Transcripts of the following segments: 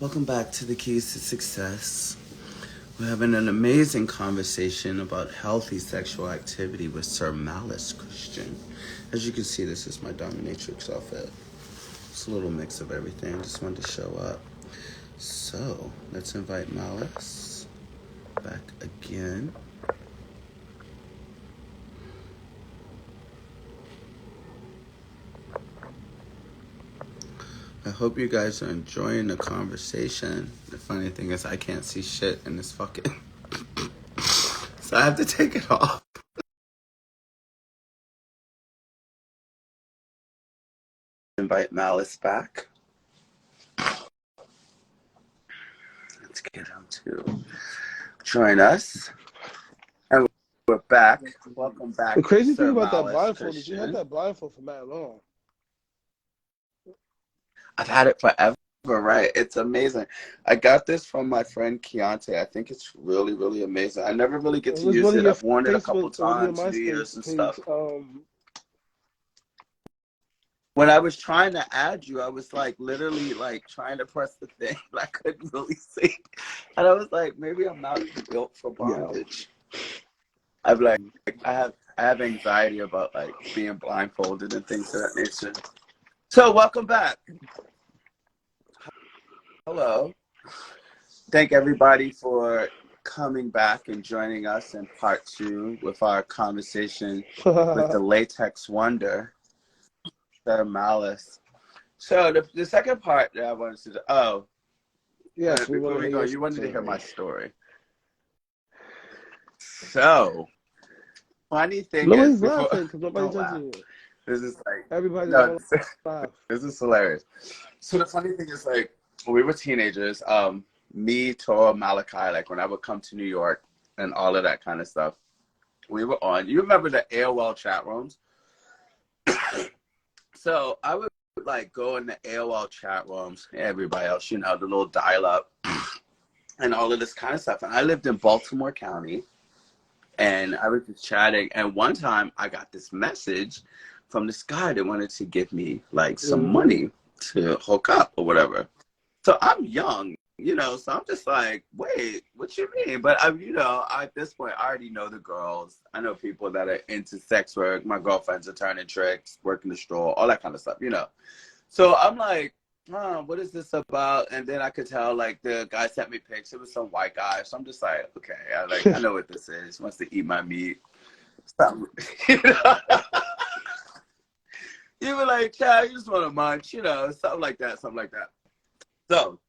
Welcome back to the Keys to Success. We're having an amazing conversation about healthy sexual activity with Sir Malice Christian. As you can see, this is my dominatrix outfit. It's a little mix of everything. Just wanted to show up. So, let's invite Malice back again. I hope you guys are enjoying the conversation. The funny thing is I can't see shit in this fucking... so I have to take it off. Invite Malice back. Let's get him to join us. And we're back. Welcome back. The crazy thing about Malice that blindfold Christian. is you had that blindfold for mad long. I've had it forever, right? It's amazing. I got this from my friend Keontae. I think it's really, really amazing. I never really get to use it. I've worn it a couple times, New Year's and stuff. When I was trying to add you, I was like literally like trying to press the thing, but I couldn't really see. And I was like, maybe I'm not built for bondage. Yeah. I'm like, I have anxiety about like being blindfolded and things of that nature. So welcome back. Hello. Thank everybody for coming back and joining us in part 2 with our conversation with the latex wonder, Sir Malice. So the second part that I wanted to do, yes, before we go, you wanted to hear my story. So, funny thing nobody's is, laughing because nobody's judging you. This is like everybody's laugh. This is hilarious. So the funny thing is, like, when we were teenagers, me, Tor, Malachi, like when I would come to New York and all of that kind of stuff, we were on. You remember the AOL chat rooms? So I would like go in the AOL chat rooms, everybody else, you know, the little dial-up and all of this kind of stuff. And I lived in Baltimore County, and I was just chatting. And one time I got this message from this guy that wanted to give me like some money to hook up or whatever. So I'm young, you know, so I'm just like, wait, what you mean? But you know, at this point, I already know the girls. I know people that are into sex work. My girlfriends are turning tricks, working the straw, all that kind of stuff, you know. So I'm like, what is this about? And then I could tell, like, the guy sent me pics. It was some white guy. So I'm just like, okay, I know what this is. He wants to eat my meat. You know? You were like, child, you just want to munch, you know, something like that. So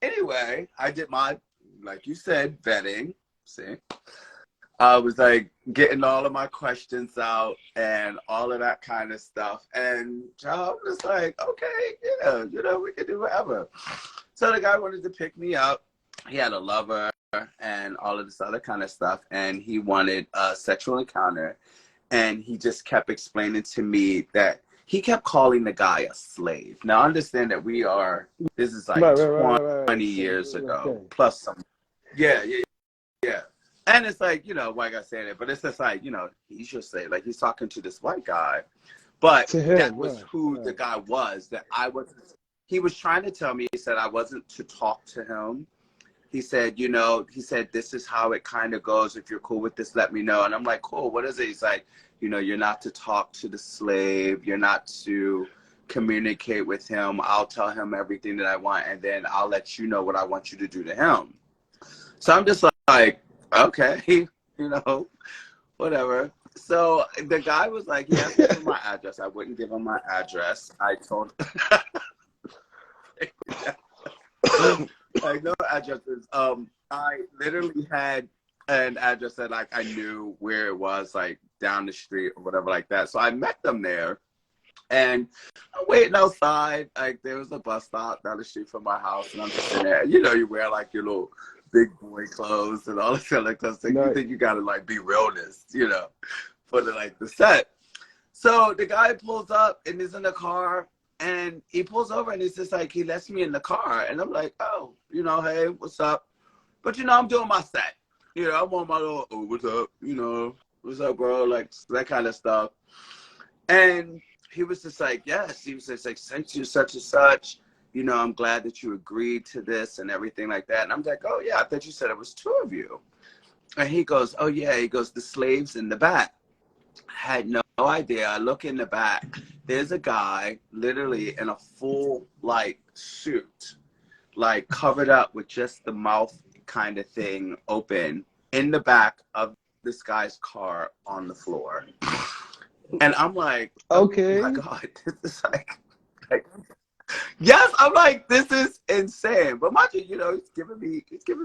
anyway, I did my, like you said, vetting. See, I was like getting all of my questions out and all of that kind of stuff. And I was like, okay, yeah, you know, we can do whatever. So the guy wanted to pick me up. He had a lover and all of this other kind of stuff. And he wanted a sexual encounter. And he just kept explaining to me that he kept calling the guy a slave. Now, understand that this is like 20 years ago, plus some. Yeah. And it's like, you know, white guy saying it, but it's just like, you know, he's just saying, like, he's talking to this white guy. But that was who the guy was, that I wasn't. He was trying to tell me, he said I wasn't to talk to him. He said, you know, this is how it kind of goes. If you're cool with this, let me know. And I'm like, cool, what is it? He's like, you know, you're not to talk to the slave. You're not to communicate with him. I'll tell him everything that I want, and then I'll let you know what I want you to do to him. So I'm just like, okay, you know, whatever. So the guy was like, he asked me for my address. I wouldn't give him my address. I told him. Like, no addresses. I literally had an address that like I knew where it was, like down the street or whatever like that. So I met them there, and I'm waiting outside. Like there was a bus stop down the street from my house, and I'm just in there. You know, you wear like your little big boy clothes and all this kind of stuff. So you think you gotta like be realness, you know, for the set. So the guy pulls up and is in the car. And he pulls over and he's just like, he lets me in the car. And I'm like, oh, you know, hey, what's up? But, you know, I'm doing my set. You know, I'm on my little, oh, what's up? You know, what's up, bro? Like, that kind of stuff. And he was just like, yes. He was just like, thank you, such and such. you know, I'm glad that you agreed to this and everything like that. And I'm like, oh, yeah, I thought you said it was 2 of you. And he goes, oh, yeah. He goes, the slave's in the back. I had no idea. I look in the back. There's a guy literally in a full, like, suit, like, covered up with just the mouth kind of thing open in the back of this guy's car on the floor. And I'm like, Okay. oh, my God, this is like yes, I'm like, this is insane. But mind you, you know, he's giving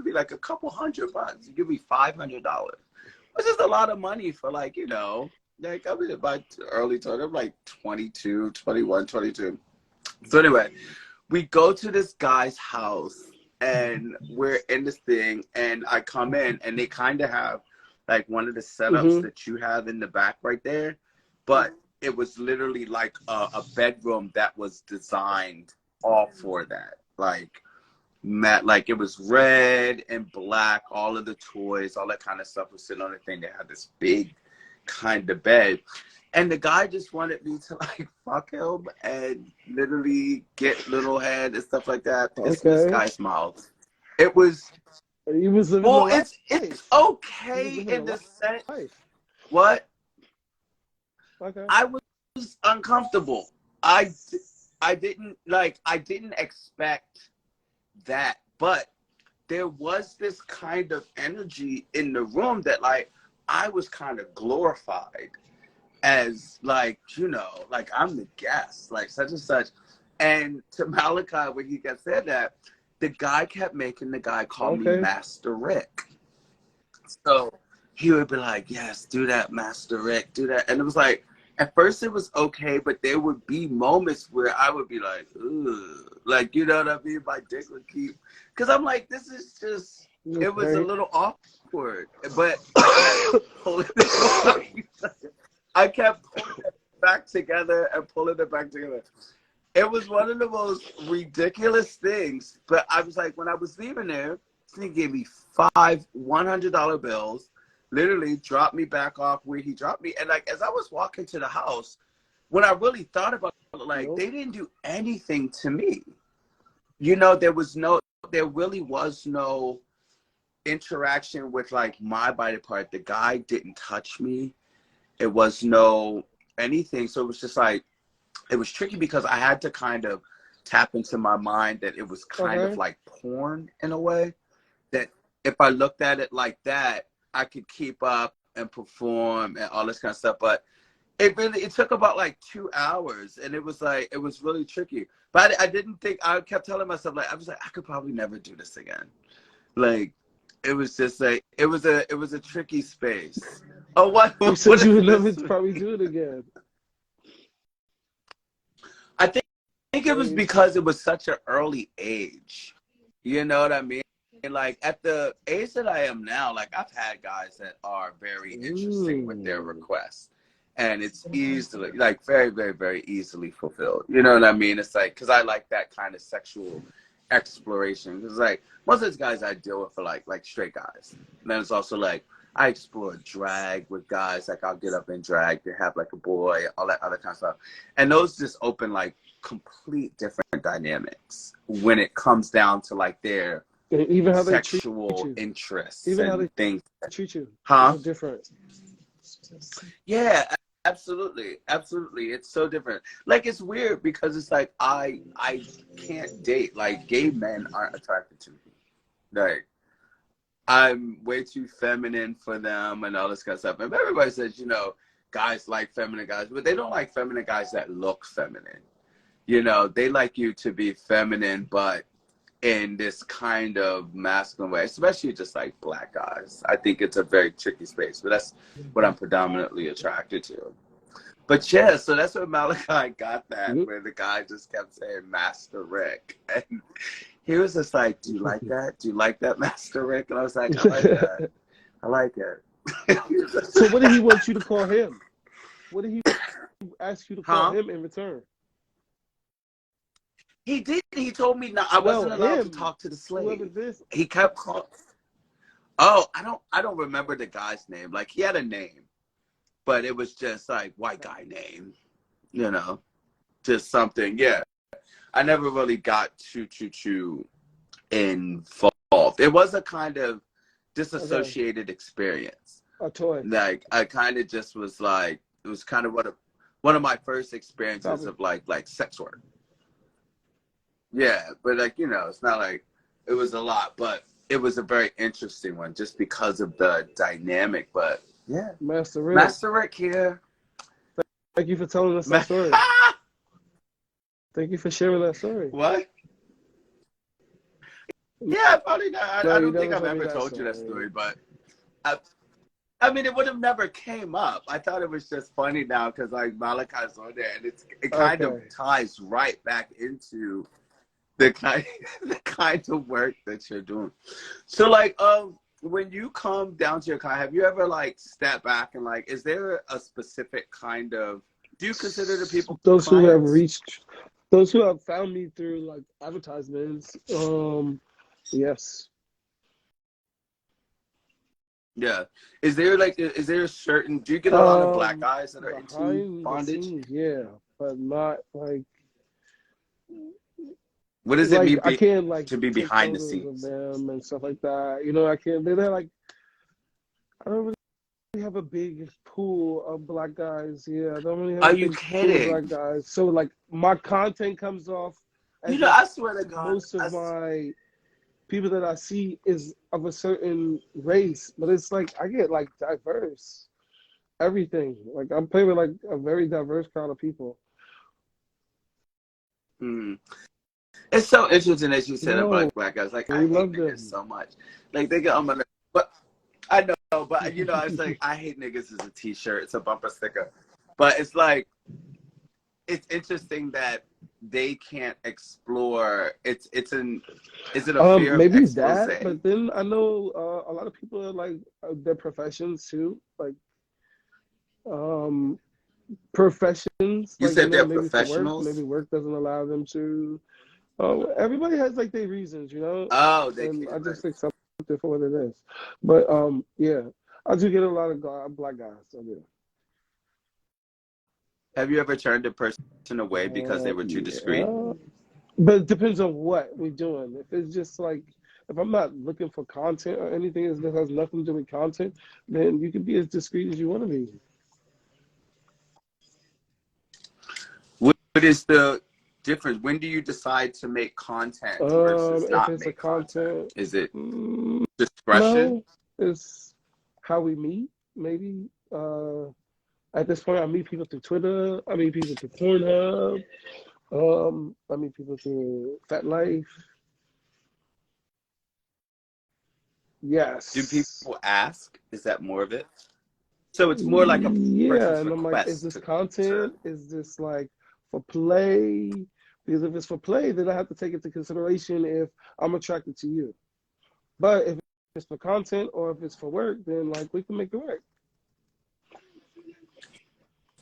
me like a couple $100. He give me $500, which is a lot of money for, like, you know, like, I mean, by early 20, I'm like 22, 21, 22. So anyway, we go to this guy's house and we're in this thing, and I come in and they kind of have like one of the setups that you have in the back right there, but it was literally like a bedroom that was designed all for that. Like, like, it was red and black, all of the toys, all that kind of stuff was sitting on the thing. They had this big kind of bed. And the guy just wanted me to, like, fuck him and literally get little head and stuff like that. It's this guy's mouth. It was, He was living well, the it's okay in the sense. What? Okay. I was uncomfortable. I didn't expect that, but there was this kind of energy in the room that, like, I was kind of glorified as, like, you know, like, I'm the guest, like, such and such. And to Malachi, when he got said that, the guy kept making the guy call me Master Rick. So he would be like, yes, do that, Master Rick, do that. And it was like, at first it was okay, but there would be moments where I would be like, ugh. Like, you know what I mean? My dick would keep, because I'm like, this is just, it was a little awkward. But I kept pulling it back together and pulling it back together. It was one of the most ridiculous things. But I was like, when I was leaving there, he gave me 5 $100 bills, literally dropped me back off where he dropped me. And, like, as I was walking to the house, when I really thought about it, like, they didn't do anything to me. You know, there really was no interaction with, like, my body part. The guy didn't touch me. It was no anything. So it was just like, it was tricky because I had to kind of tap into my mind that it was kind of like porn in a way. That if I looked at it like that, I could keep up and perform and all this kind of stuff. But it took about like 2 hours, and it was like, it was really tricky. But I didn't think, I kept telling myself, like, I was like, I could probably never do this again. Like, it was just like, it was a tricky space. Oh, what? You said you would never probably do it again. I think it was because it was such an early age. You know what I mean? Like, at the age that I am now, like, I've had guys that are very interesting with their requests. And it's easily, like, very, very, very easily fulfilled. You know what I mean? It's like, because I like that kind of sexual exploration. Because, like, most of these guys I deal with are, like straight guys. And then it's also, like, I explore drag with guys. Like, I'll get up and drag to have, like, a boy, all that other kind of stuff. And those just open, like, complete different dynamics when it comes down to, like, their even how sexual interests, even and how they things. Treat you. Huh? Different. Yeah, absolutely. It's so different. Like, it's weird because it's like, I can't date. Like, gay men aren't attracted to me. Like, I'm way too feminine for them and all this kind of stuff. And everybody says, you know, guys like feminine guys, but they don't like feminine guys that look feminine. You know, they like you to be feminine, but in this kind of masculine way, especially just like black guys. I think it's a very tricky space, but that's what I'm predominantly attracted to. But yeah, so that's where Malachi got that, where the guy just kept saying Master Rick. And he was just like, do you like that? Do you like that, Master Rick? And I was like, I like that. I like it. So what did he want you to call him? What did he ask you to call him in return? He did. He told me I wasn't allowed to talk to the slave. He kept calling. Oh, I don't remember the guy's name. Like, he had a name, but it was just like white guy name, you know, just something. Yeah, I never really got too involved. It was a kind of Okay. disassociated experience. A toy. Like I kind of just was like, it was kind of one of my first experiences Copy. of like sex work. Yeah, but like, you know, it's not like it was a lot, but it was a very interesting one just because of the dynamic. But yeah, Master Rick. Master Rick here. Thank you for telling us that story. Thank you for sharing that story. What? Yeah, probably not. No, I you don't think never I've told me ever that told you that story. story, but I mean, it would have never came up. I thought it was just funny now because like Malachi's on there, and it kind of Okay. ties right back into the kind the kind of work that you're doing. So like, when you come down to your client, have you ever like stepped back and like, is there a specific kind of? Do you consider the people Those who have clients? reached, those who have found me through like advertisements, yes. Yeah. Is there like, is there a certain? Do you get a lot of black Um, guys that are into Behind the bondage? scenes, yeah, but not What does it like mean I can't like to be take behind the photos of scenes? them and stuff like that. You know, I can't. They're like, I don't really have a big pool of black guys. Yeah, I don't really have Are a you big pool of kidding? black guys. So like my content comes off You as know, if I swear to God, most of my people that I see is of a certain race, but it's like I get like diverse everything. Like I'm playing with like a very diverse crowd of people. it's so interesting that you said No, about black guys. Like, I we hate love niggas them. so much. Like, they get on my nerves. But I know, but you know, it's like I hate niggas is a T-shirt. It's a bumper sticker. But it's like it's interesting that they can't explore. Is it a fear of Maybe expose? that, but then I know a lot of people are like their professions too, like um, professions, You like you said know, they're maybe for work, maybe professionals. work doesn't allow them to. Everybody has like their reasons, you know, Oh, they and I can't. Like, just accept it for what it is. But yeah, I do get a lot of black guys. I do. have you ever turned a person away because they were too discreet? Yeah, but it depends on what we're doing. If it's just like if I'm not looking for content or anything that has nothing to do with content, then you can be as discreet as you want to be. What is the difference? When do you decide to make content versus If not it's a make content? content, Is it mm, discretion? no, it's how we meet. Maybe at this point, I meet people through Twitter. I meet people through Pornhub. I meet people through Fat Life. Do Yes. people ask? Is that more of it? So it's more like a Yeah, person's and I'm like, is request this to content? Is this like for play? Because if it's for play, then I have to take into consideration if I'm attracted to you. But if it's for content or if it's for work, then like we can make it work.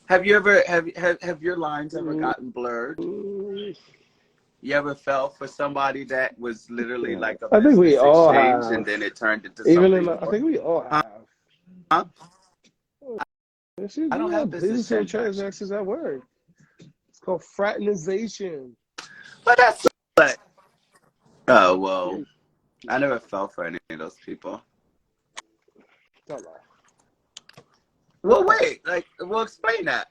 have you ever have your lines ever Mm, gotten blurred? You ever fell for somebody that was literally yeah. like a I think we business all exchange and have. then it turned into Even in, something I more? think we all Huh? have. Huh? Shit, I don't we have have business business transactions transactions. at work. It's called fraternization. But that's like, oh Yeah, well, I never fell for any of those people. don't lie. Well, wait, like, well, explain that.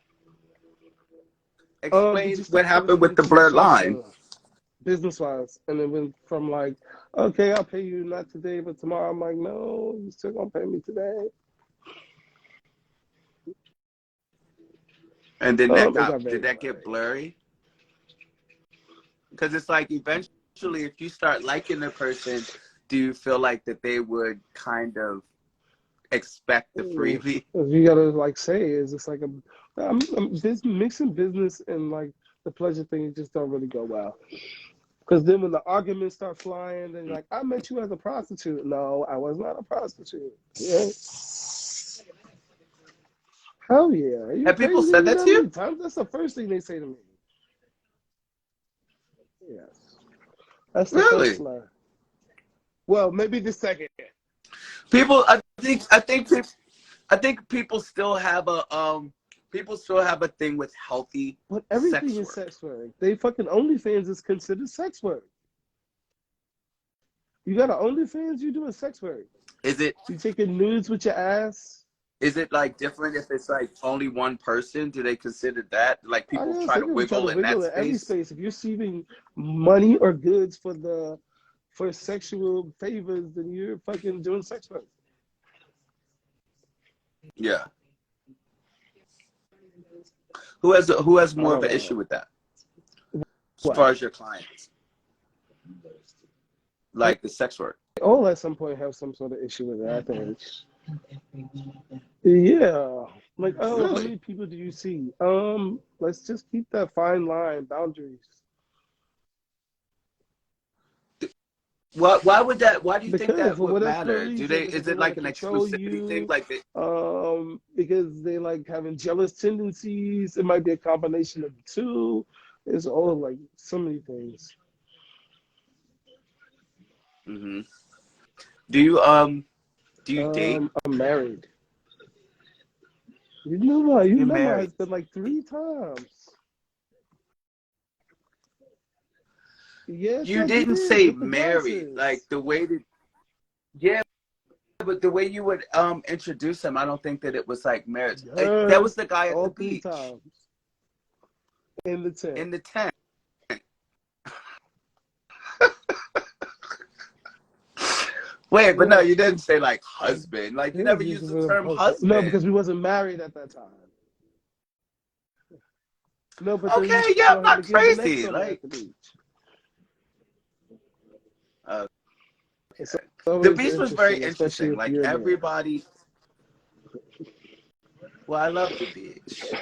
We Explain just what started happened with the working blurred each line. other business wise, and it went from like, okay, I'll pay you not today, but tomorrow. I'm like, no, you still gonna pay me today. And then It got did very that get blurry. blurry? Because it's like eventually, if you start liking the person, do you feel like that they would kind of expect the freebie? You gotta like say is it's like mixing business and like the pleasure thing just don't really go well. Because then when the arguments start flying, then you're like, I met you as a prostitute. No, I was not a prostitute. Yeah. Hell yeah. Are you Have people crazy? said You that know to how you? many times? That's the first thing they say to me. Yes. That's the first Really? slur. Well, maybe the second. People, I think people still have a people still have a thing with healthy But everything sex is work. sex work. They fucking OnlyFans is considered sex work. You got an OnlyFans, you doing sex work. Is it You taking nudes with your ass. like different if it's like only one person? Do they consider that? Like I people guess try they to can try to wiggle in that wiggle in every space? space. If you're receiving money or goods for sexual favors, then you're fucking doing sex work. Yeah. Who has I more of don't an know. issue with that? As What? far as your clients, like the sex work. All at some point have some sort of issue with it, I think. Yeah. Like, oh, how Really? many people do you see? Let's just keep that fine line, boundaries. Why would that? Why do you think Because that for would whatever matter? Do they? reason, because Is they it want to like an control exclusivity thing? you, Like they, because they like having jealous tendencies. It might be a combination of the two. It's all like so many things. hmm do you date? I'm married. You You're met my married. husband like 3 times. Yes, You I didn't did say with the married. Like glasses. the way that, yeah, but the way you would introduce him, I don't think that it was like marriage. That was Yes, the guy at the all three beach times in the tent. in the tent. Wait, but no, Yeah, you didn't say like husband. Like you yeah, never because used of the the term husband. No, husband. because we wasn't married at that time. No, but then Okay, you yeah, I'm saw him not again the next crazy. summer at Like, the beach. uh, It's the always beach was very interesting, especially interesting. if Like you're there. everybody. Well, I love the beach.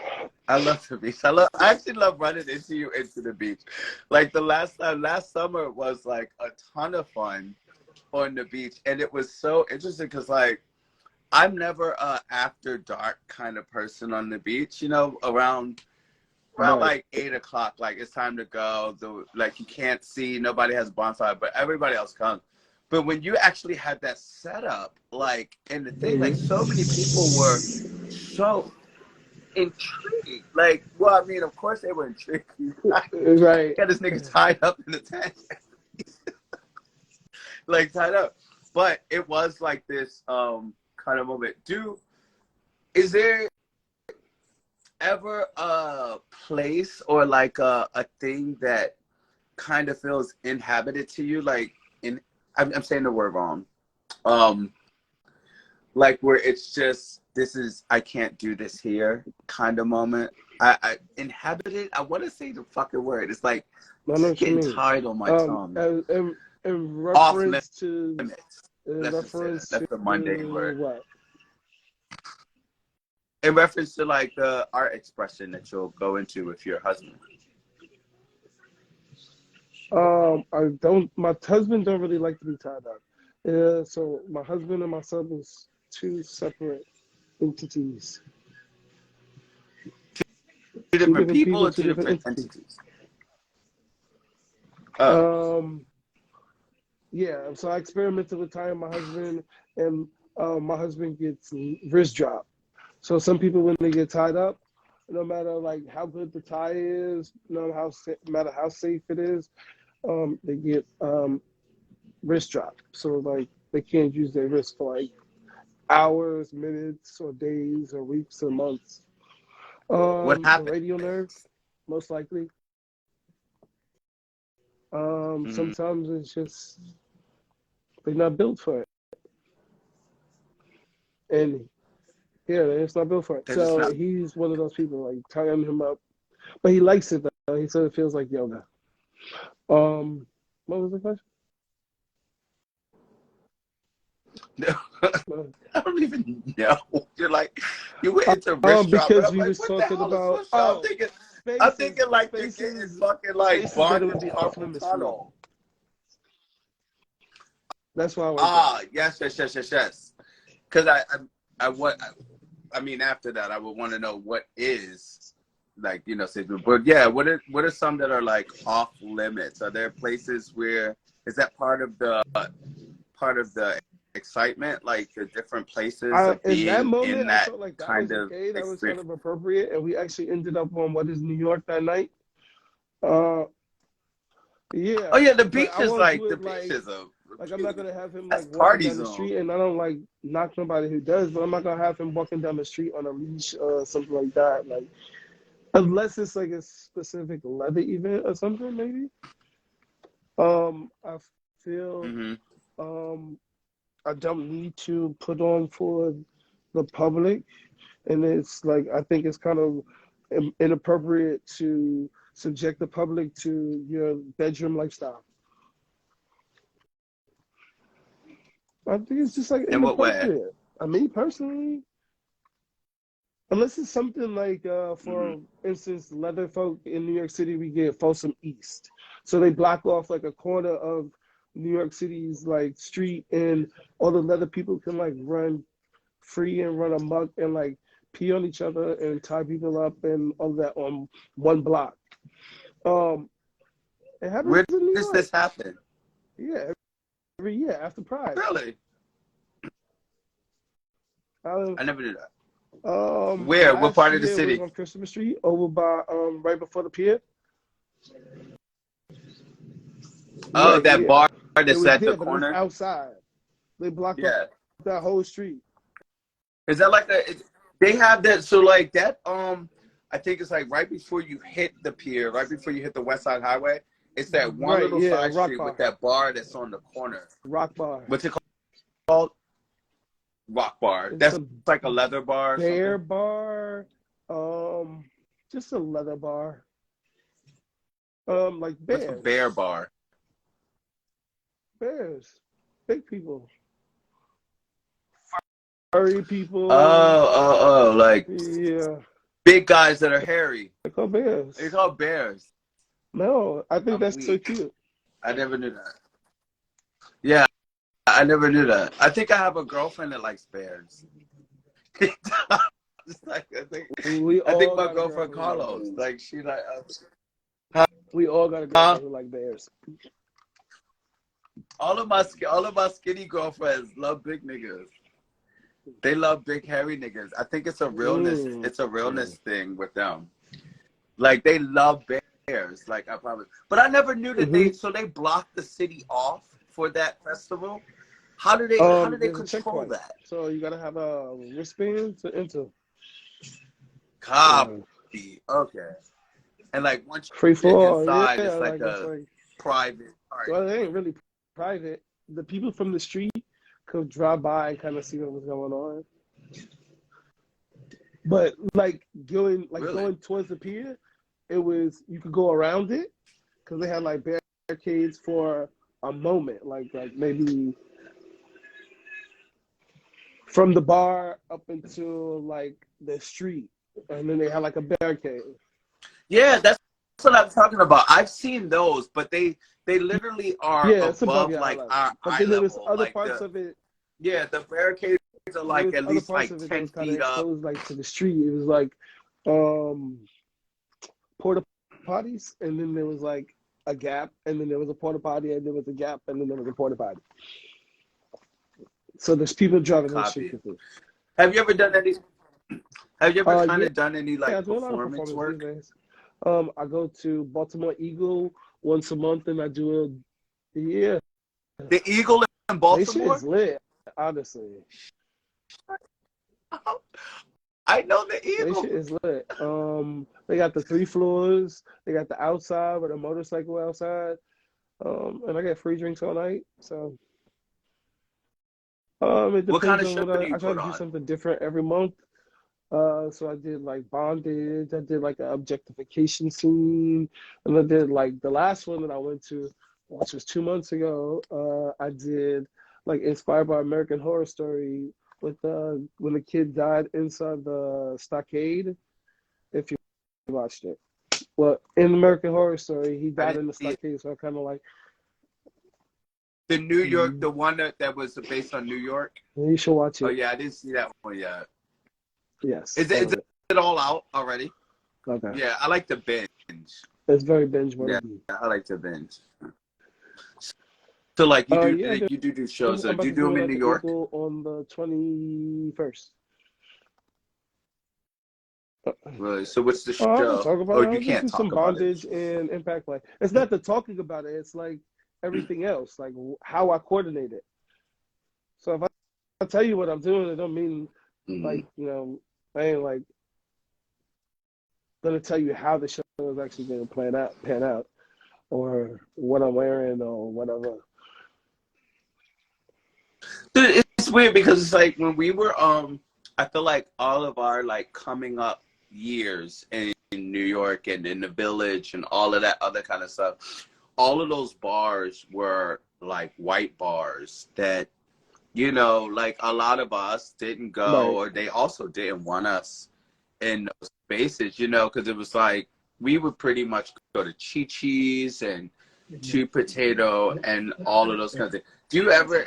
I love the beach. I actually love running into you into the beach. Like the last summer was like a ton of fun on the beach, and it was so interesting because like I'm never a after dark kind of person on the beach. You know, around Right. like 8 o'clock, like it's time to go. Like you can't see, nobody has bonfire, but everybody else comes. But when you actually had that setup, like in the thing, like so many people were so intrigued. Like, well, I mean, of course they were intrigued. Right. Got this nigga tied up in the tent, like tied up. But it was like this kind of moment. Is there ever a place or like a thing that kind of feels inhabited to you? Like I'm saying the word wrong. Like where it's just I can't do this here kind of moment. I inhabited. I want to say the fucking word. It's like I know it's what you getting mean. tied on my tongue. In Off reference to limits. Let's just say that. That's the mundane word. what? In reference to like the art expression that you'll go into with your husband. I don't. My husband don't really like to be tied up. So my husband and my son is two separate entities, Two two different different people people, or two two different different entities. entities? Oh. Yeah. So I experimented with tying my husband, and my husband gets wrist drop. So some people, when they get tied up, no matter like how good the tie is, no matter how safe it is, they get wrist drop. So like they can't use their wrist for like hours, minutes, or days, or weeks, or months. What The happened? radial nerve, most likely. Mm-hmm. Sometimes it's just they're not built for it, and yeah, it's not built for it. They're just So not. he's one of those people like tying him up, but he likes it though. He said it feels like yoga. What was the question? I don't even know. You're like, you went into wrist drop, but Because I'm we like, was what the talking hell is about wrist drop? I'm thinking like you're getting spaces, fucking like spaces that it bonded would to be off carpal limits for me. tunnel. That's why I went there. Yes. Because I mean, after that, I would want to know what is like, you know, but yeah, what are some that are like off limits? Are there places where is that part of the excitement, like the different places of In that being in moment, I that felt like that was kind of okay. That was kind experience. of appropriate, and we actually ended up on what is New York that night. Uh, Oh yeah, yeah, but I won't do the it beach like is a I'm not gonna have him that's like walking party down the zone. street, and I don't like knock nobody who does, but I'm not gonna have him walking down the street on a leash or something like that. Like unless it's like a specific leather event or something, maybe. I feel Hmm. um I don't need to put on for the public, and it's like I think it's kind of inappropriate to subject the public to your bedroom lifestyle. I think it's just like In what way? inappropriate. I mean, personally, unless it's something like, Hmm. for instance, leather folk in New York City, we get Folsom East, so they block off like a corner of New York City's like street, and all the leather people can like run free and run amok and like pee on each other and tie people up and all that on one block. Um, it happens Where in New does York. this happen? Yeah, every year after Pride. Really? Uh, I never knew that. Where? What Last part of the year was city? on Christopher Street over by right before the pier. Oh, Right, that yeah. bar It that's was at the there, but it was corner. outside. They blocked off Yeah. that whole street. Is that like a? They have that. So like that. I think it's like right before you hit the pier, right before you hit the West Side Highway. It's that one Right, little yeah, side Rock street with Bar. that bar that's on the corner. Rock Bar. What's it called? Rock bar. It's That's a like a leather bar or bear something. bar. Um, just a leather bar. Like What's a bear bears. bar? Bears. Big people. Furry people. Like Yeah. big guys that are hairy. They call They're bears. called bears. No, I think I'm that's so weak. cute. I never knew that. Yeah, I never knew that. I think I have a girlfriend that likes bears. Just like We I think all my got a girlfriend girlfriend who like Carlos, bears. like she like We all got a huh? girlfriend who like bears. All of my skinny girlfriends love big niggas. They love big hairy niggas. I think it's a realness. Mm. It's a realness thing with them. Like they love bears. Like I probably, but I never knew that Mm-hmm. they blocked the city off for that festival. How do they There's a control checkpoint, that? so you gotta have a wristband to enter. Yeah. Copy. Okay. And like once Free you get floor, inside, yeah. it's like Like it's a like, private part. well, it ain't really private. The people from the street could drive by and kind of see what was going on. But Really? going towards the pier, it was you could go around it because they had like barricades for a moment, like maybe from the bar up until like the street, and then they had like a barricade. Yeah, that's what I'm talking about. I've seen those, but they literally are Yeah, it's above above your eye like level. our But eye then there was level. other Like parts of it. the barricades are There like was at other least parts like of it that 10 was kind of feet up. exposed, like to the street. It was like um porta potties, and then there was like a gap, and then there was a porta potty, and there was a gap, and then there was a porta potty. So there's people driving in the street Copy. with it. Have you ever done any? Have you ever kind Yeah, of done any I like do a lot of performance performance these work? days. I go to Baltimore Eagle once a month, and I do yeah. The Eagle in They shit is Baltimore? lit, honestly. I know the They Eagle. shit is lit. They got the 3 floors. They got the outside with a motorcycle outside. And I get free drinks all night. So, it What kind depends of on show what do you I try put to do on? something different every month. So I did like bondage. I did like an objectification scene, and I did like the last one that I went to, which was 2 months ago. I did like inspired by American Horror Story with when the kid died inside the stockade. If you watched it, well, in American Horror Story, he I died didn't in the see it. stockade. So I kind of like, The New York, mm, the one that was based on New York. you should watch Oh it. yeah, I didn't see that one yet. Yes, Is it all out already? okay. Yeah, I like to binge. It's very binge Yeah, worthy. I like to binge. So like Yeah, you do shows. I'm So do about you to do do them it in at New the York? Eagle on the 21st. Really? So what's the Oh, I can show? talk about Oh, it. you I'll just can't do some talk about it. bondage and impact play. It's not the talking about it. It's like everything else, like how I coordinate it. So if I tell you what I'm doing, it don't mean Mm-hmm. like, I ain't like gonna tell you how the show is actually gonna pan out, or what I'm wearing or whatever. Dude, it's weird because it's like when we were I feel like all of our like coming up years in New York and in the village and all of that other kind of stuff, all of those bars were like white bars that, you know, like a lot of us didn't go, Right. or they also didn't want us in those spaces, you know, because it was like we would pretty much go to Chi-Chi's and Chew Potato and all of those kinds of things.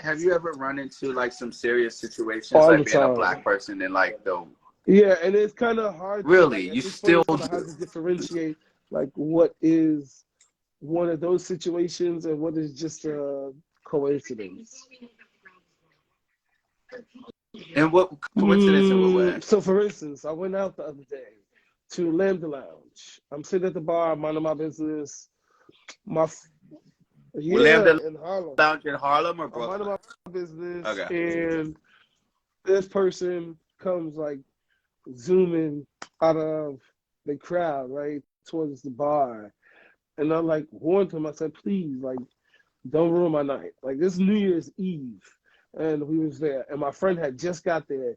Have you ever run into like some serious situations, All the like being a time. black person in like the Yeah, and it's kind of hard to really, like you at this point. still It's kind of hard do? to differentiate like what is one of those situations and what is just a coincidence. And what coincidence in what way? So, for instance, I went out the other day to Lambda Lounge. I'm sitting at the bar, minding my business. My Well, Yeah, Lambda in Harlem. Lounge in Harlem or I'm minding Brooklyn? my business, Okay. and this person comes like zooming out of the crowd, right, towards the bar. And I like warned him, I said, please, like, don't ruin my night. Like, this New Year's Eve. And we was there. And my friend had just got there.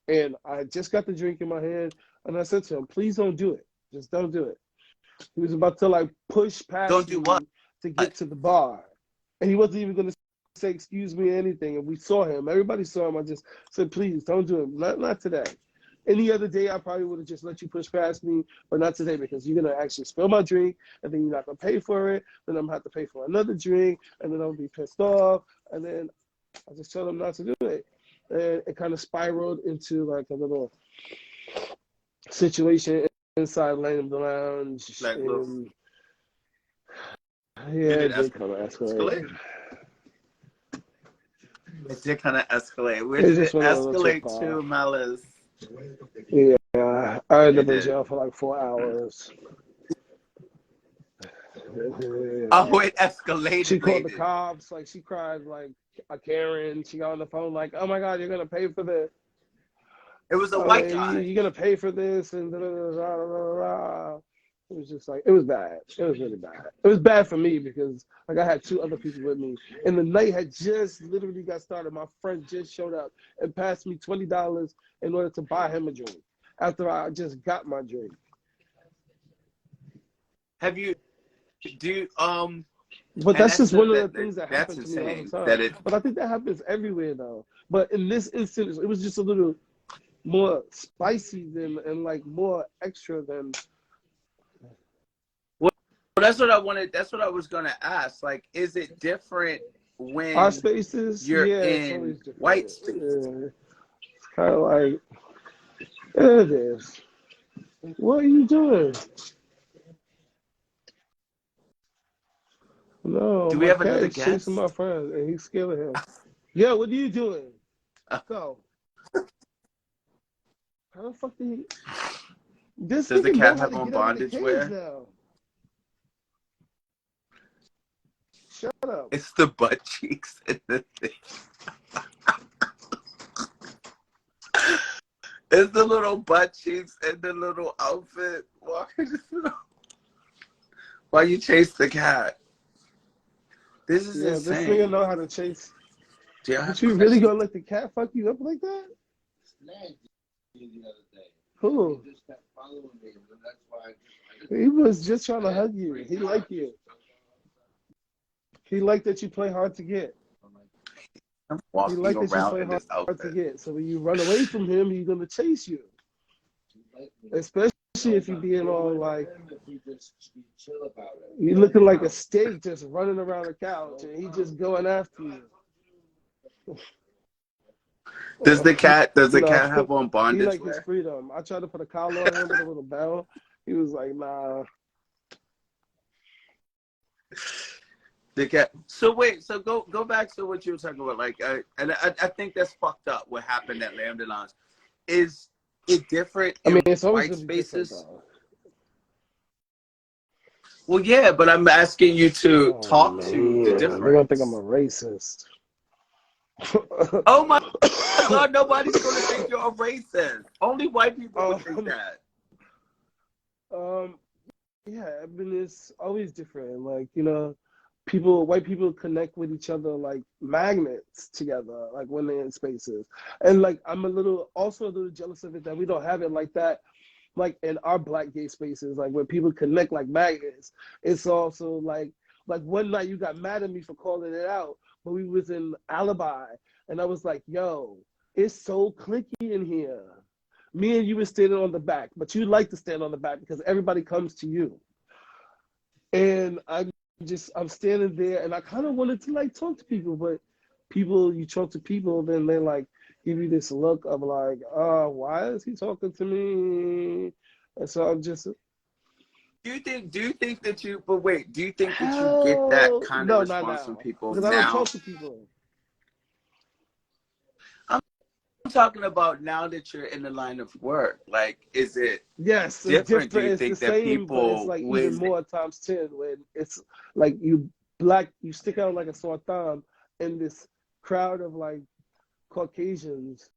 And I just got the drink in my hand. And I said to him, please don't do it. Just don't do it. He was about to like push Don't past do what? me to get to the bar. And he wasn't even going to say excuse me or anything. And we saw him. Everybody saw him. I just said, please don't do it. Not today. Any other day, I probably would have just let you push past me, but not today because you're going to actually spill my drink, and then you're not going to pay for it. Then I'm going to have to pay for another drink, and then I'll be pissed off. And then I just told him not to do it. And it kind of spiraled into like a little situation inside Lambda Lounge. Like, look, And did yeah, it it did kind of escalate. escalate? It did kind of escalate. Where It did just it went a little too escalate far. to, Malice? Yeah, I ended It up in did. jail for like 4 hours. Oh, it She escalated, called the lady. cops. Like she cried like a Karen. She got on the phone like, "Oh my God, you're gonna pay for this. It was a Oh, white guy. you're gonna pay for this." And da, da, da, da, da, da. It was just like it was bad. It was really bad. It was bad for me because like I had two other people with me, and the night had just literally got started. My friend just showed up and passed me $20 in order to buy him a drink after I just got my drink. Have you do But and that's just one of the things that that's happen to me all the insane time. that it But I think that happens everywhere though. But in this instance, it was just a little more spicy than and like more extra than well, that's what I wanted, that's what I was gonna ask. Like, is it different our when spaces. you're Yeah, it's in always different. white space? Yeah, it's kind of like it is. What are you doing? No, Do we my have cat another is chasing my guest? friend and he's scaring him. Yo, what are you doing? Go. How the fuck did he? This Does the nigga know cat how have to on get out of the bondage cage wear? now. Shut up. It's the butt cheeks and the thing. It's the little butt cheeks and the little outfit. Why you chase the cat? This is Yeah, this nigga insane. know how to chase. Do you have But you really questions? gonna let the cat fuck you up like that? Who? He was just trying to hug you. He liked you. He liked that you play hard to get. I'm He walking liked that you around play in this hard to outfit. get. So when you run away from him, he's gonna chase you. Especially if you being all like you looking like a steak just running around the couch and he just going after you. Does the No, cat have on he bondage like his wear? freedom. I tried to put a collar on him with a little bell. He was like, nah. The cat. So wait. So go back to what you were talking about. Like, and I think that's fucked up. What happened at Lambda Lounge? Is it different I mean, in it's always white gonna be different spaces? though. Well, yeah, but I'm asking you to Oh talk to the man, they're gonna think I'm a difference. racist. Oh my God, nobody's gonna think you're a racist. Only white people would think um, that. um, yeah, I mean, it's always different. Like, white people connect with each other like magnets together, like when they're in spaces. And like, I'm also a little jealous of it that we don't have it like that, like in our black gay spaces, like where people connect like magnets. It's also like one night you got mad at me for calling it out, but we was in Alibi, and I was like, yo, it's so clicky in here. Me and you were standing on the back, but you like to stand on the back because everybody comes to you. And I'm standing there and I kind of wanted to like talk to people, but you talk to people, then they like give you this look of like, oh, why is he talking to me? And so I'm just, Do you think that you? But wait, do you think that you get that hell, kind of no, not response from now. people Because I don't now? talk to people. I'm talking about now that you're in the line of work. Like, is it Yes, it's different? Do different. you It's the think that same, but it's people like even when more times 10 when it's like you stick out like a sore thumb in this crowd of like Caucasians.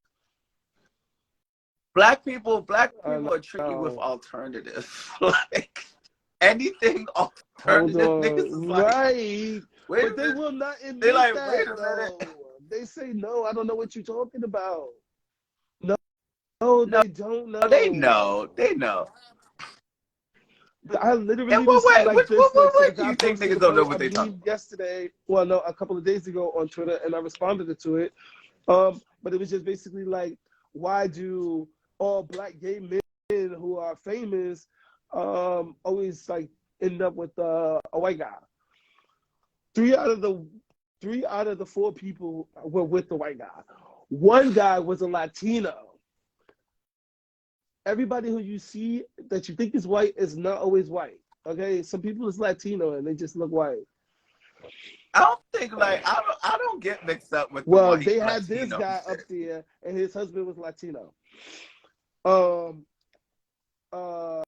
black I people are tricky with know. alternatives. Like anything Hold alternative, niggas is on. like, Right. wait a But they minute. will not They admit like, wait that a minute. though. They say no, I don't know what you're talking about. No, no, No, they don't they know. know. They know. I In literally was what saying way? like this, like What so way the do guy you think posted niggas a don't know post, what I they talking believe about? yesterday, well no, a couple of days ago on Twitter, and I responded to it. But it was just basically like, why do all black gay men who are famous always like end up with a white guy? Three out of the 4 people were with the white guy. One guy was a Latino. Everybody who you see that you think is white is not always white. Okay, some people is Latino and they just look white. I don't think like I don't get mixed up with the Well, white they had this Latino guy up shit. there, and his husband was Latino. Um, uh,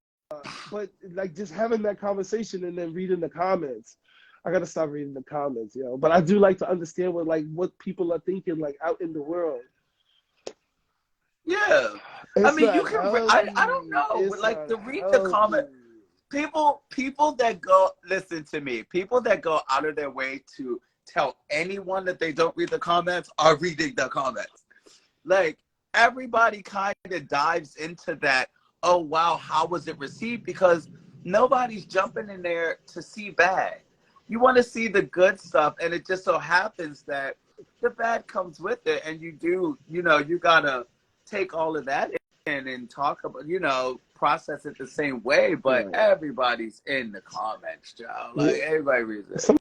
but like just having that conversation and then reading the comments, I gotta stop reading the comments, But I do like to understand what people are thinking like out in the world. Yeah. I It's mean, you not can. I don't healthy. know, but It's like not to read the comment, healthy. people that go listen to me. People that go out of their way to tell anyone that they don't read the comments are reading the comments. Like everybody kind of dives into that. Oh wow, how was it received? Because nobody's jumping in there to see bad. You want to see the good stuff, and it just so happens that the bad comes with it, and you gotta take all of that in and talk about, process it the same way. But Right. everybody's in the comments, Joe. Like everybody reads it.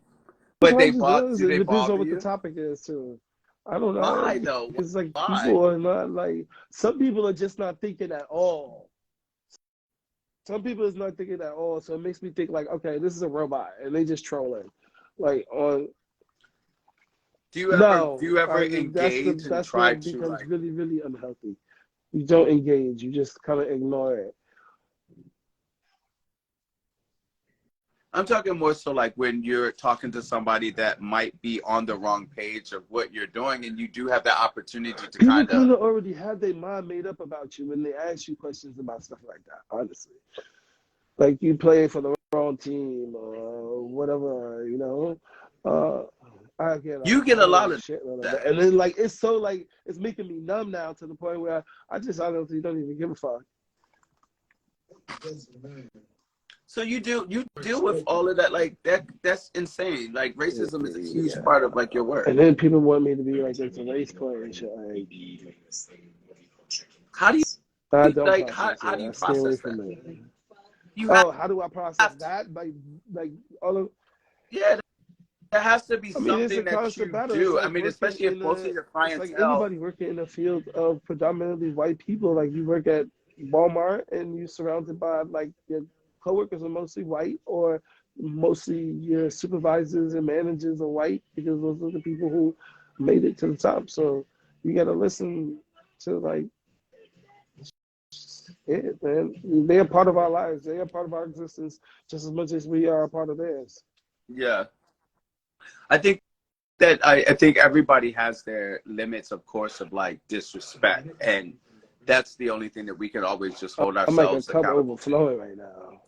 But Sometimes it does. do It they depends on bother what the you? topic is too. I don't know Why though? because like Why? people are not like some people are just not thinking at all. Some people is not thinking at all, so it makes me think like, okay, this is a robot and they just trolling. Like on Do no, you ever engage and that's try when it to becomes like? really really unhealthy. You don't engage. You just kind of ignore it. I'm talking more so like when you're talking to somebody that might be on the wrong page of what you're doing, and you do have the opportunity to People kind of. kind of already have their mind made up about you when they ask you questions about stuff like that. Honestly, like you play for the wrong team or whatever. Uh, I get a You get a whole lot of shitload of that, that. and then like it's so like it's making me numb now to the point where I just honestly don't even give a fuck. So you deal with all of that, like that's insane. Like racism is a huge Yeah, part of like your work. and then people want me to be like it's a race play and shit. Like, How do I you don't like process how it. do you I stay away process that? from it. You Oh, how do I process have to. that? Like all of. Yeah, there has to be I mean, it's a something that constant you battle. It's do. I like mean, working especially if in most a. of your It's like clientele. anybody working in a field of predominantly white people. Like you work at Walmart and you're surrounded by like your coworkers are mostly white, or mostly your supervisors and managers are white because those are the people who made it to the top. So you got to listen to like it, man. They are part of our lives. They are part of our existence just as much as we are a part of theirs. Yeah. I think that I think everybody has their limits, of course, of like disrespect. And that's the only thing that we can always just hold I'm like a ourselves cup accountable to. overflowing right now.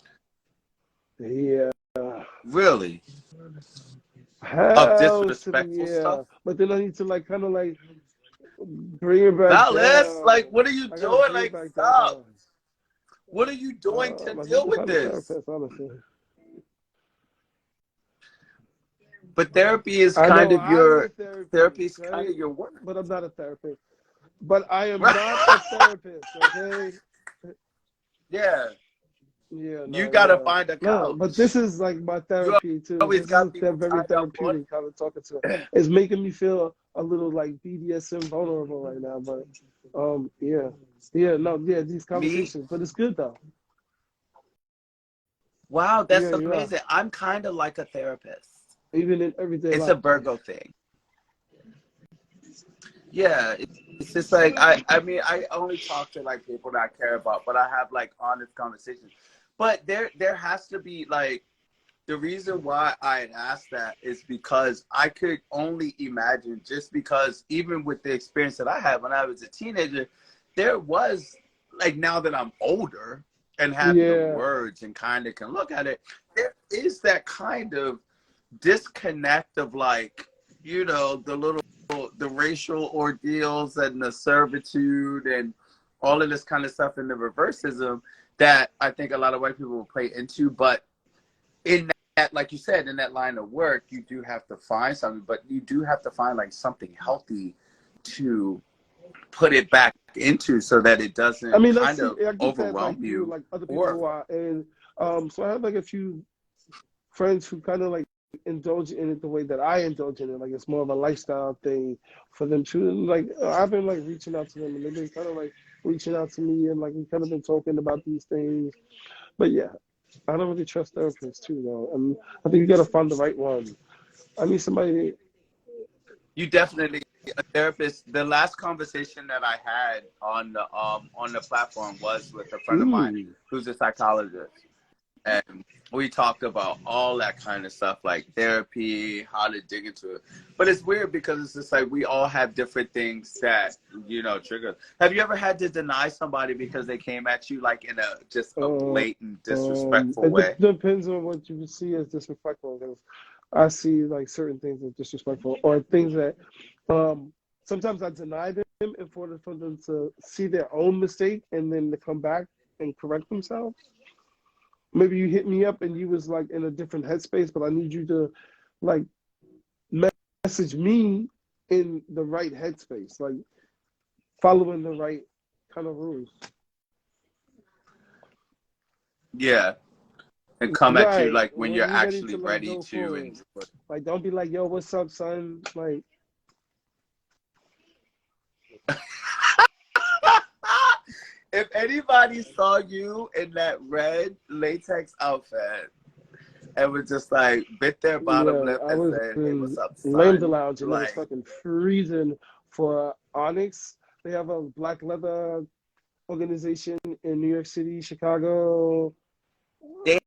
Yeah. Really? Of Hell to the disrespectful stuff? yeah. But then I need to like kind of like bring it back Malice, like, down. what are you I gotta doing? bring it Like, back stop. down. What are you doing to I need deal to with find a this? therapist, honestly. But therapy is I kind know of I'm a your therapist, right? work. But I'm not a therapist. But I am not a therapist, okay? Yeah. Yeah, You no, gotta yeah. find a No, but couch. this is like my You therapy too. always This is got people very tied up on therapeutic kind of talking to her. It's making me feel a little like BDSM vulnerable right now, but yeah. Yeah, no, yeah, these me. conversations. But it's good though. Wow, that's Yeah, you are. amazing. I'm kind of like a therapist. Even in everyday It's a life. Virgo thing. Yeah, it's just like I mean I only talk to like people that I care about, but I have like honest conversations. But there has to be like the reason why I had asked that is because I could only imagine, just because even with the experience that I had when I was a teenager, there was like, now that I'm older and have the Yeah. words and kind of can look at it, there is that kind of disconnect of like, the racial ordeals and the servitude and all of this kind of stuff and the reversism that I think a lot of white people will play into. But in that, like you said, in that line of work, you do have to find something, but you do have to find like something healthy to put it back into so that it I doesn't mean, kind of I get that like overwhelm you you. like other people Or who are and so I have like a few friends who kind of like indulge in it the way that I indulge in it. Like it's more of a lifestyle thing for them too. And like I've been like reaching out to them, and they've been kind of like reaching out to me, and like we kind of been talking about these things. But yeah, I don't really trust therapists too, though. And I think you got to find the right one. I need somebody. you definitely, a therapist. The last conversation that I had on the platform was with a friend of mine Mm, who's a psychologist, and we talked about all that kind of stuff, like therapy, how to dig into it. But it's weird because it's just like we all have different things that trigger. Have you ever had to deny somebody because they came at you like in a blatant disrespectful it way? depends on what you see as disrespectful. Because I see like certain things as disrespectful, or things that sometimes I deny them in order for them to see their own mistake and then to come back and correct themselves. Maybe you hit me up and you was like in a different headspace, but I need you to like message me in the right headspace, like following the right kind of rules. Yeah, and come at you Right. like when When you're you ready to actually like ready go to. for it. And Like don't be like, yo, what's up, son? Like if anybody saw you in that red latex outfit and was just like bit their bottom yeah, lip I and was said, "Hey, in what's up, Lambda son?" Lounge and it was Like, fucking freezing for Onyx. They have a black leather organization in New York City, Chicago. they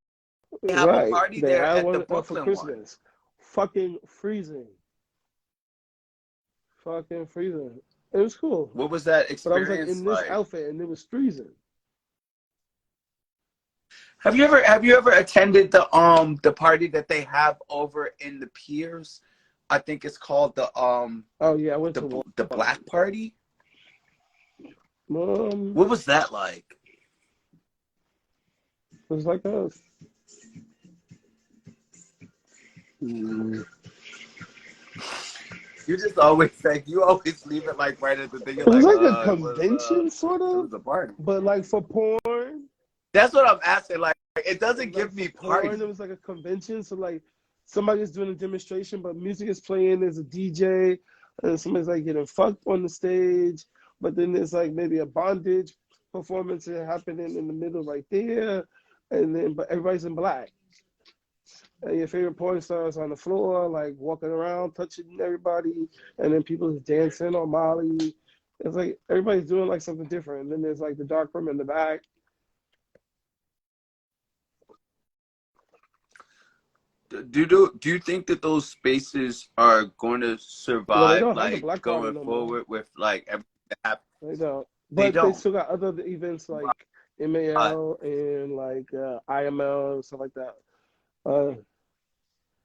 have a Right. party They there had at the one for Brooklyn one. Christmas. Fucking freezing. Fucking freezing. It was cool. What was that But I was like experience in this like? outfit and it was freezing. Have you ever attended the party that they have over in the piers? I think it's called Oh yeah, I went to the one. black party. Um, What was that like? it was like a mm, You just always say, you always leave it like right at the thing. You're it was like, like a it was convention sort it of, was a party. but like for porn. That's what I'm asking. Like, it It doesn't was like give for me porn. party. It was like a convention. So like somebody's doing a demonstration, but music is playing. There's a DJ, and somebody's like getting fucked on the stage. But then there's like maybe a bondage performance happening in the middle right there, and then but everybody's in black. and your favorite porn stars on the floor, like walking around, touching everybody, and then people is dancing on Molly. It's like everybody's doing like something different. And then there's like the dark room in the back. Do you think that those spaces are going to Well, they survive, don't have the like black party going no more. forward with like everything that happens? They don't. They But they don't. still got other events like But MAL and like IML and stuff like that. Uh,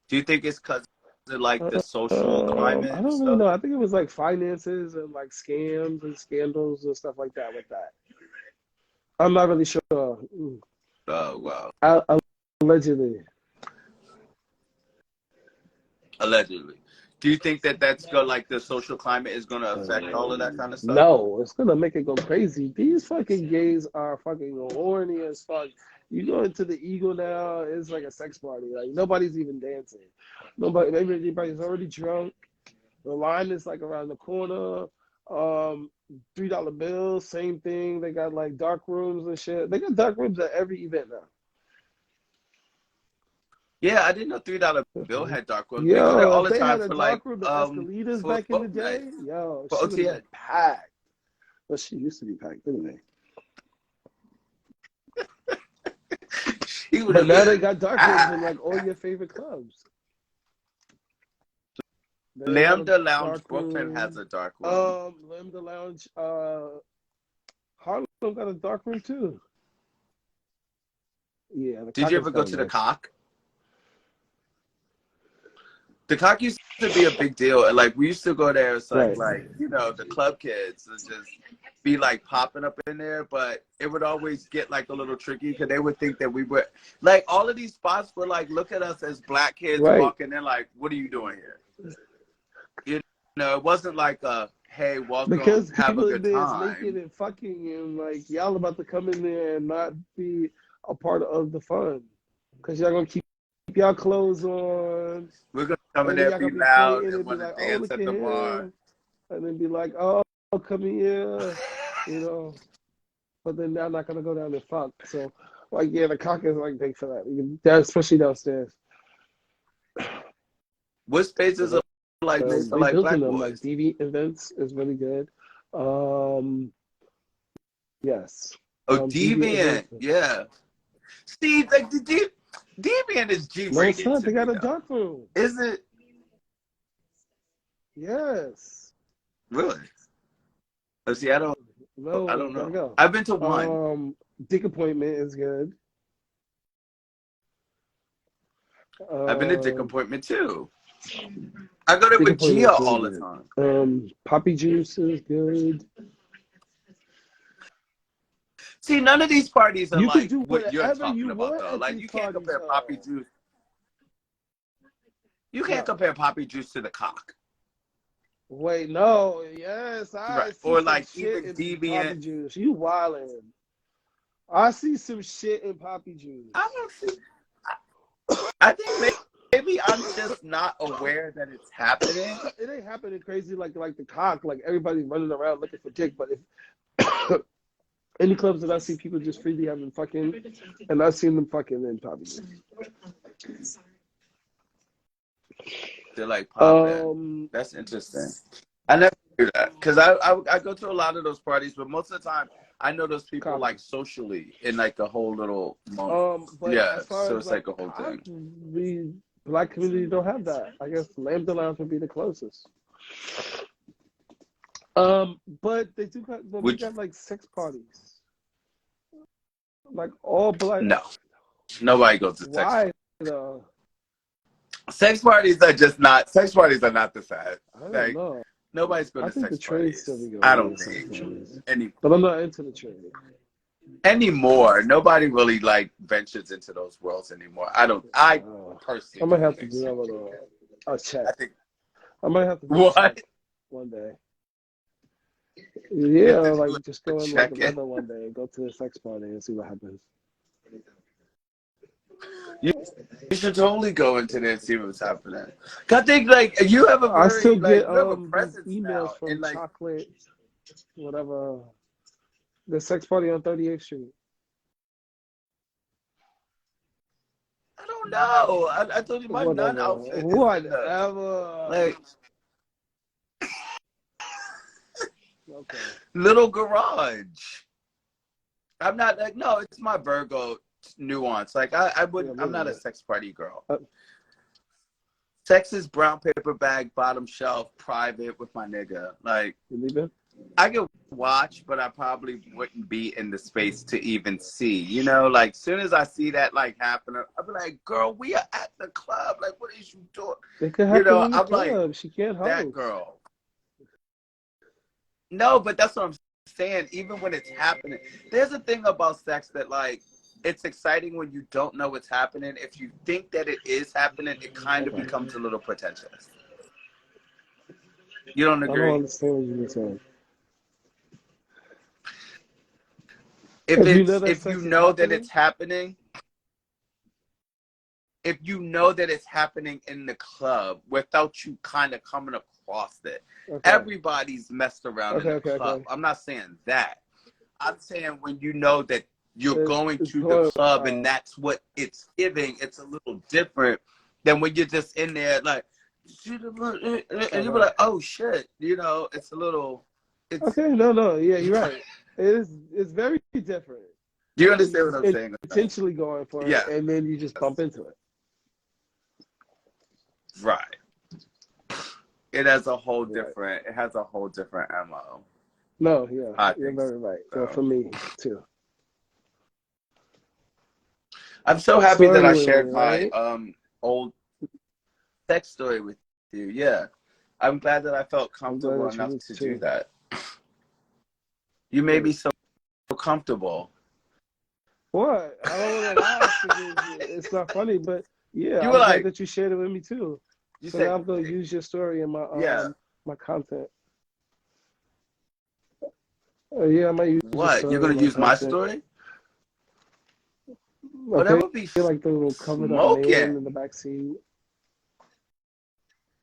do you think it's because of like the social climate I and don't really stuff? know. I think it was like finances and like scams and scandals and stuff like that with that. I'm not really sure. Oh wow. Allegedly. Allegedly. Do you think that that's go like the social climate is going to affect all of that kind of stuff? No, it's gonna make it go crazy. These fucking gays are fucking horny as fuck. You go into the Eagle now, it's like a sex party. Like nobody's even dancing. Nobody, maybe everybody's already drunk. The line is like around the corner. $3 bills, same thing. They got like dark rooms and shit. They got dark rooms at every event now. Yeah, I didn't know $3 bill had dark rooms. We go there Yo, all if the they time had a for like dark room at Escalitas for back in the boat night, day, yo, for she would have OTN. been packed. Well, she used to be packed anyway. She would But have now they been got dark rooms in like all your favorite clubs. They got a Lambda Lounge dark Brooklyn has room. a dark room. Lambda Lounge, Harlem got a dark room too. Yeah, the Did you cock is ever go kind to of the nice. Cock? The Cock used to be a big deal, and like we used to go there. It's Right. like you know the club kids would just be like popping up in there, but it would always get like a little tricky because they would think that we were like all of these spots were like look at us as black kids Right. walking in like what are you doing here? You know, it wasn't like a hey welcome Because have a people in good there is naked time. and fucking and like y'all about to come in there and not be a part of the fun. Because y'all gonna keep y'all clothes on. We're gonna come in And then there y'all be gonna be loud pointing and and be want to like, oh, dance look at at the bar. him. And then be like, oh, come here, you know. But then they're not gonna go down and fuck. So, like, yeah, the cock is like big for that, especially downstairs. What spaces are like made for like Rebuilding black them, like boys? DV events is really good. Yes. Oh, DV Deviant, events. yeah. Steve, like Deviant is No, it's G-rated not. to They me got a though. dark room. Is it Yes. really? Oh, see, I No, don't gotta know. go. I've been to one. Dick appointment is good. I've been to Dick Um, Appointment too. I go there Dick with Gia appointment's really all the good. time. Poppy juice is good. See, none of these parties are You can like do what you're whatever you talking about want though. at Like these you can't parties, compare Poppy though. Juice. You can't No. compare Poppy Juice to the Cock. Wait, no. Yes, I Right. see Or some like shit even in Deviant. Poppy juice. You wildin'. I see some shit in Poppy I juice. don't see. I think maybe I'm just not aware that it's happening. It ain't happening crazy like the cock, like everybody running around looking for dick. But if any clubs that I see people just freely having fucking, and I've seen them fucking in Poppy juice. They're like popping. That's interesting. I never do that because I go to a lot of those parties, but most of the time I know those people Copy. like socially in like the whole little moment. But Yeah, as far so as it's like like a the whole cock, thing. we black community don't have that. I guess Lambda Lounge would be the closest. But they do got, but we got like sex parties, like all black. No, nobody goes to sex Why parties. though? Sex parties are just not. Sex parties are not the sad. I don't Like know. nobody's going I to think the sex trades still be parties. going I to don't the sex think parties, any but I'm not into the trade. anymore. Nobody really like ventures into those worlds anymore. I don't. I personally I might don't have to think do so. a little check. I think I might have to do a what? check one day. You Yeah, have to like do just a go in like a check-in. leather one day and go to the sex party and see what happens. You should totally go into there and see what's happening. 'Cause I think like you have a I still very like get you have a these presence emails now, from and like Chocolate, whatever, the sex party on 38th Street. I don't know. I told you my nun Whatever. outfit is in the Whatever. like Okay. little garage. I'm not like no, it's my Virgo nuance. Like I Yeah, wouldn't. I'm not a yeah. sex party girl. Uh, Sex is brown paper bag, bottom shelf, private with my nigga. Like you leaving? I could watch, but I probably wouldn't be in the space to even see. You know, like soon as I see that like happening, I'll be like, "Girl, we are at the club. Like, what is you doing?" It could You happen know, in the I'm like club. She can't that host. girl. No, but that's what I'm saying. Even when it's happening, there's a thing about sex that like it's exciting when you don't know what's happening. If you think that it is happening, it kind of Okay. becomes a little pretentious. You don't I don't agree? understand what you're saying. If If you know it's that if you sex is know that happening, it's happening, if you know that it's happening in the club without you kind of coming across it, okay. everybody's messed around in the club. Okay. I'm not saying that. I'm saying when you know that you're going It's to the going, club and that's what it's giving, it's a little different than when you're just in there like, and you be like, oh shit, you know, it's a little, it's. okay, no, yeah, you're right. It's very different. Do you You understand what I'm just saying? intentionally going for it, Yeah, and then you just bump into it. right. It has a whole Right. different. It has a whole different MO. No, yeah, I you're think very right. so. Well, for me too. I'm so happy So that I anyway, shared my right? old sex story with you. Yeah, I'm glad that I felt I'm glad comfortable that you enough did to do too. that. You made me Good. so comfortable. What? I don't want to laugh because it's not funny, but yeah, You were I'm glad like, that you shared it with me too. you So now said, I'm gonna use your story in my yeah. my content. Yeah, I might use your What? You're story in gonna my use my content. story? Well, that Okay, would be you're like the little covered up man smoking. in the back seat.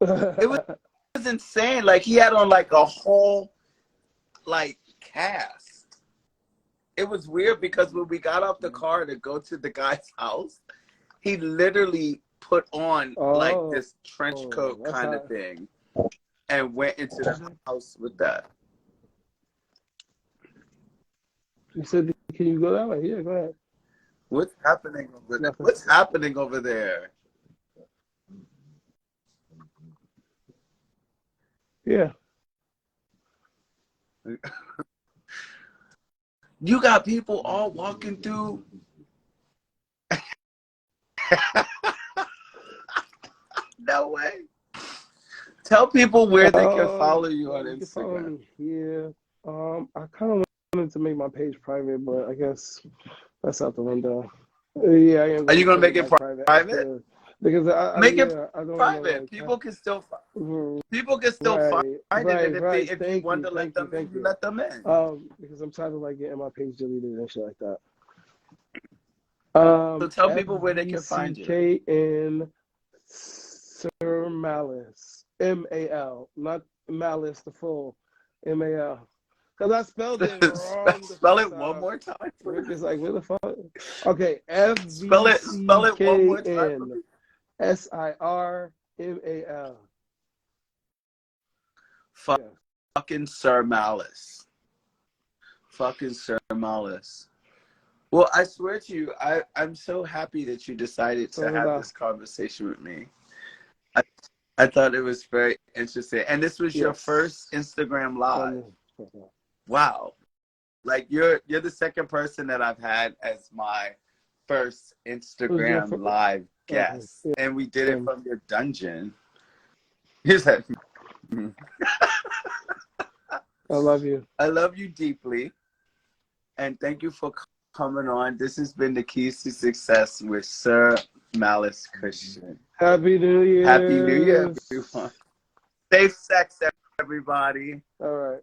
It was insane. Like he had on like a whole like cast. It was weird because when we got off the car to go to the guy's house, he literally put on like Oh, this trench coat that's kind hot. of thing and went into the house with that. You said, can you go that way? Yeah, go ahead. What's happening over there? Nothing. What's happening over there? Yeah. You got people all walking through. No way. Tell people where they can follow you on You can follow Instagram. me here. I kind of wanted to make my page private, but I guess that's out the window. Yeah, I am Are going you to gonna take make it it back private private? after because Make it I don't want to private. like People can still find it, and right. if you Thank want you, to let them in, thank you you. let them in. Because I'm trying to like get my page deleted and shit like that. So tell people where they can find you. FVCKN Sir Malice MAL, not Malice the full MAL. Because I spelled it wrong the Spell first it one time. more time. Rick is like, where the fuck? Okay, Spell it one more time for FVCKN me. SIRMAL. Yeah. Fucking Sir Malice. Fucking Sir Malice. Well, I swear to you, I'm so happy that you decided to So did have I. this conversation with me. I thought it was very interesting. And this was your Yes. first Instagram Live. Wow. Like you're the second person that I've had as my first Instagram Live guest. Okay. And we did it from your dungeon. You said I love you. I love you deeply. And thank you for coming on. This has been the Keys to Success with Sir Malice Christian. Happy New Year. Happy New Year, everyone. Safe sex, everybody. All right.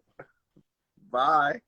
Bye.